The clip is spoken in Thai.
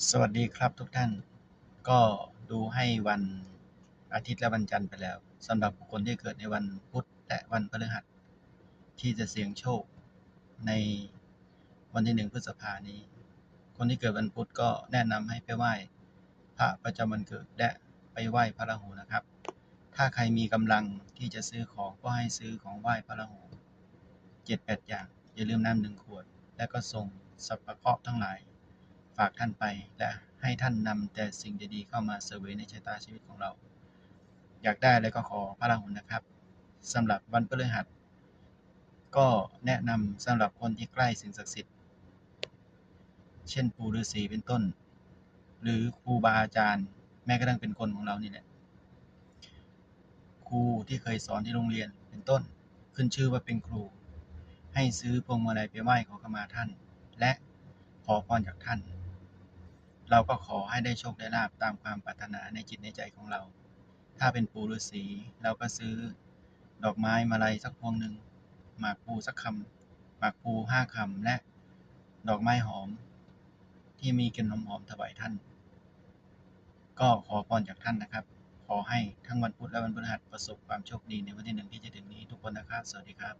สวัสดีครับทุกท่านก็ดูให้วันอาทิตย์และวันจันทร์ไปแล้วสำหรับบุคคลที่เกิดในวันพุธและวันพฤหัสที่จะเสี่ยงโชคในวันที่1 พฤษภาคมนี้คนที่เกิดวันพุธก็แนะนำให้ไปไหว้พระประจำวันเกิดและไปไหว้พระราหูนะครับถ้าใครมีกำลังที่จะซื้อของก็ให้ซื้อของไหว้พระราหู7-8อย่างอย่าลืมน้ำ1 ขวดและก็ส่งสัพพะเคราะห์ทั้งหลายฝากท่านไปและให้ท่านนำแต่สิ่งดีๆเข้ามาเสวยในชะตาชีวิตของเราอยากได้อะไรก็ขอพระราหูนะครับสำหรับวันพฤหัสก็แนะนำสำหรับคนที่ใกล้สิ่งศักดิ์สิทธิ์เช่นปู่ฤาษีเป็นต้นหรือครูบาอาจารย์แม้กระทั่งเป็นคนของเรานี่แหละครูที่เคยสอนที่โรงเรียนเป็นต้นขึ้นชื่อว่าเป็นครูให้ซื้อพวงมาลัยไปไหว้ขอขมาท่านและขอพรจากท่านเราก็ขอให้ได้โชคได้ลาภตามความปรารถนาในจิตในใจของเราถ้าเป็นปู่ฤาษีเราก็ซื้อดอกไม้มาลัยสักพวงหนึ่งหมากพลูสักคำหมากพลู5 คำและดอกไม้หอมที่มีกลิ่นหอมๆถวายท่านก็ขอพรจากท่านนะครับขอให้ทั้งวันพุธและวันพฤหัสประสบความโชคดีในวันที่1ที่จะถึงนี้ทุกคนนะครับสวัสดีครับ